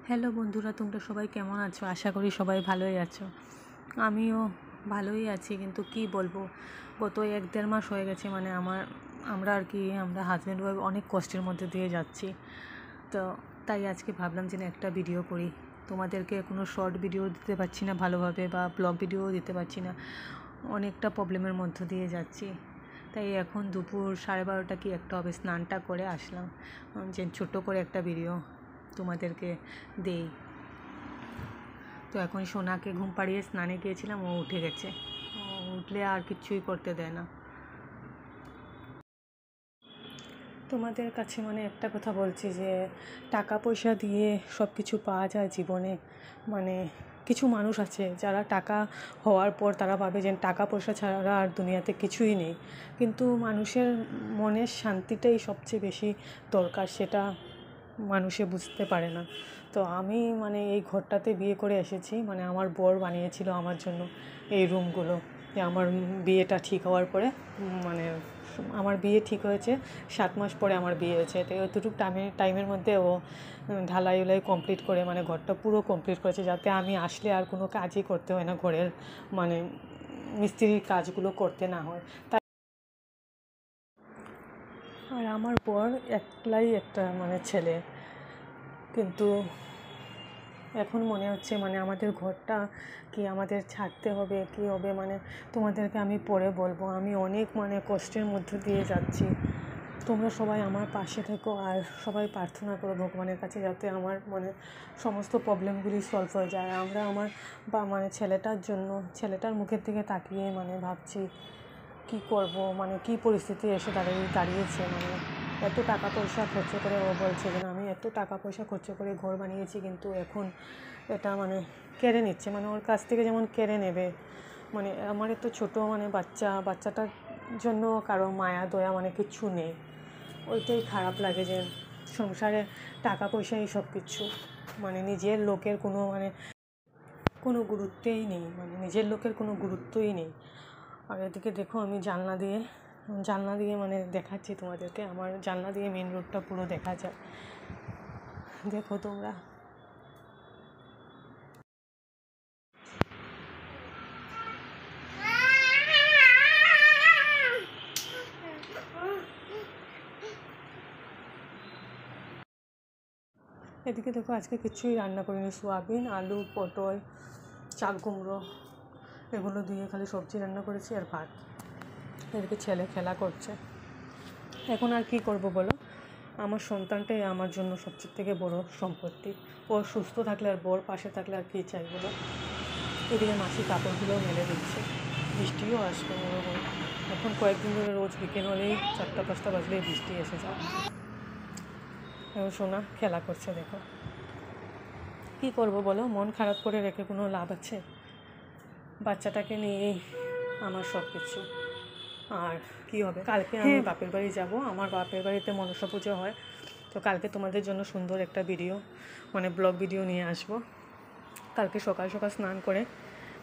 Hello বন্ধুরা, তোমরা সবাই কেমন আছো? আশা করি সবাই ভালোই আছো। আমিও ভালোই আছি, কিন্তু কি বলবো, গত 1-1.5 মাস হয়ে গেছে আমরা হাজব্যান্ড ওয়াইফ অনেক কষ্টের মধ্যে দিয়ে যাচ্ছি। তো তাই আজকে ভাবলাম যে একটা ভিডিও করি। তোমাদেরকে কোনো শর্ট ভিডিও দিতে পারছি না ভালোভাবে, বা ব্লগ ভিডিও দিতে পারছি না, অনেকটা প্রবলেমের মধ্য দিয়ে যাচ্ছি। তাই এখন দুপুর 12:30 কি একটা হবে, স্নানটা করে আসলাম যে ছোট্ট করে একটা ভিডিও তোমাদেরকে দেই। তো এখন সোনাকে ঘুম পাড়িয়ে স্নানে গিয়েছিলাম, ও উঠে গেছে। ও উঠলে আর কিচ্ছুই করতে দেয় না। তোমাদের কাছে একটা কথা বলছি যে টাকা পয়সা দিয়ে সব কিছু পাওয়া যায় জীবনে। কিছু মানুষ আছে যারা টাকা হওয়ার পর তারা ভাবে যে টাকা পয়সা ছাড়া আর দুনিয়াতে কিছুই নেই, কিন্তু মানুষের মনের শান্তিটাই সবচেয়ে বেশি দরকার, সেটা মানুষে বুঝতে পারে না। তো আমি এই ঘরটাতে বিয়ে করে এসেছি, আমার বর বানিয়েছিল আমার জন্য এই রুমগুলো। যে আমার বিয়েটা ঠিক হওয়ার পরে আমার বিয়ে ঠিক হয়েছে 7 মাস পরে আমার বিয়ে হয়েছে। তো এতটুকু টাইমের মধ্যে ও ঢালাই কমপ্লিট করে ঘরটা পুরো কমপ্লিট করেছে, যাতে আমি আসলে আর কোনো কাজই করতে হয় না, ঘরের মিস্ত্রির কাজগুলো করতে না হয়। তাই আর আমার বর একলাই একটা ছেলে, কিন্তু এখন মনে হচ্ছে আমাদের ঘরটা কি আমাদের ছাড়তে হবে, কি হবে, তোমাদেরকে আমি পরে বলবো। আমি অনেক কষ্টের মধ্যে দিয়ে যাচ্ছি। তোমরা সবাই আমার পাশে থেকো, আর সবাই প্রার্থনা করো ভগবানের কাছে যাতে আমার সমস্ত প্রবলেমগুলি সলভ হয়ে যায়। আমরা আমার ছেলেটার মুখের দিকে তাকিয়ে ভাবছি কি করব, কি পরিস্থিতি এসে দাঁড়িয়েছে। এত টাকা পয়সা খরচ করে, ও বলছে যে আমি এত টাকা পয়সা খরচ করে ঘর বানিয়েছি, কিন্তু এখন এটা কেড়ে নিচ্ছে, ওর কাছ থেকে যেমন কেড়ে নেবে। আমার এত ছোটো বাচ্চাটার জন্য কারো মায়া দয়া কিচ্ছু নেই। ওইটাই খারাপ লাগে যে সংসারে টাকা পয়সাই সব কিছু, নিজের লোকের কোনো গুরুত্বই নেই, নিজের লোকের কোনো গুরুত্বই নেই। আর এদিকে দেখো, আমি জানলা দিয়ে দেখাচ্ছি তোমাদেরকে। আমার জানলা দিয়ে মেন রোডটা পুরো দেখা যায়, দেখো তোমরা। এদিকে দেখো, আজকে কিছুই রান্না করিনি, সোয়াবিন, আলু, পটল, চাল কুমড়ো এগুলো দিয়ে খালি সবজি রান্না করেছি আর ভাত। এদিকে ছেলে খেলা করছে। এখন আর কি করব বলো, আমার সন্তানটাই আমার জন্য সবচেয়ে থেকে বড় সম্পত্তি। ও সুস্থ থাকলে আর বর পাশে থাকলে আর কী চাই বলো। এদিকে মাসি কাপড়গুলোও মেলে দিচ্ছে, বৃষ্টিও আসবে ওরকম। এখন কয়েকদিন ধরে রোজ বিকেল হলেই 4টা-5টা বাজলেই বৃষ্টি এসে যায়। এবং সোনা খেলা করছে, দেখো। কি করব বলো, মন খারাপ করে রেখে কোনো লাভ আছে? বাচ্চাটাকে নিয়েই আমার সব কিছু। আর কি হবে, কালকে আমি বাপের বাড়ি যাব। আমার বাপের বাড়িতে মনসা পুজো হয়, তো কালকে তোমাদের জন্য সুন্দর একটা ভিডিও ব্লগ ভিডিও নিয়ে আসব। কালকে সকাল সকাল স্নান করে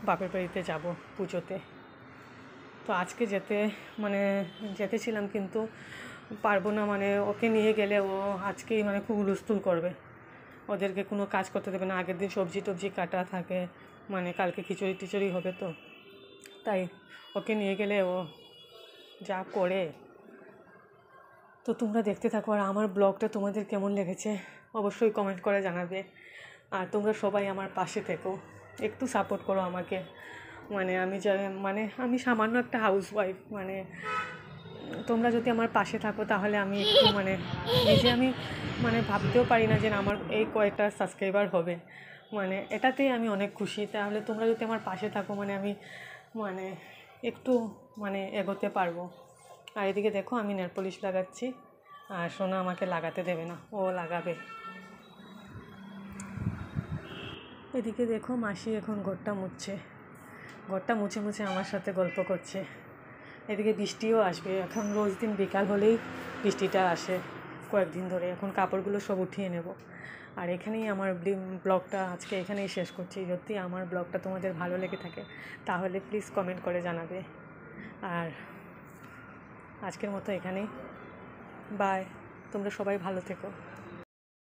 বাপের বাড়িতে যাব পুজোতে। তো আজকে যেতেছিলাম, কিন্তু পারবো না। ওকে নিয়ে গেলে ও আজকেই খুব হুলস্থুল করবে, ওদেরকে কোনো কাজ করতে দেবে না। আগের দিন সবজি টবজি কাটা থাকে, কালকে খিচুড়ি টিচুড়ি হবে, তো তাই ওকে নিয়ে গেলে ও যা করে। তো তোমরা দেখতে থাকো, আর আমার ব্লগটা তোমাদের কেমন লেগেছে অবশ্যই কমেন্ট করে জানাবে। আর তোমরা সবাই আমার পাশে থেকো, একটু সাপোর্ট করো আমাকে। আমি সামান্য একটা হাউসওয়াইফ, তোমরা যদি আমার পাশে থাকো তাহলে আমি একটু নিজে আমি ভাবতেও পারি না যে আমার এই কয়েকটা সাবস্ক্রাইবার হবে। এটাতেই আমি অনেক খুশি। তাহলে তোমরা যদি আমার পাশে থাকো আমি একটু এগোতে পারবো। আর এদিকে দেখো, আমি নেল পলিশ লাগাচ্ছি, আর সোনা আমাকে লাগাতে দেবে না, ও লাগাবে। এদিকে দেখো, মাসি এখন ঘরটা মুছে মুছে আমার সাথে গল্প করছে। এদিকে বৃষ্টিও আসবে, এখন রোজ দিন বিকাল হলেই বৃষ্টিটা আসে কয়েকদিন ধরে। এখন কাপড়গুলো সব উঠিয়ে নেব। আর এখানেই আমার ব্লগটা আজকে এখানেই শেষ করছি। যদি আমার ব্লগটা তোমাদের ভালো লেগে থাকে তাহলে প্লিজ কমেন্ট করে জানাবে। আর আজকের মতো এখানেই, বাই। তোমরা সবাই ভালো থেকো।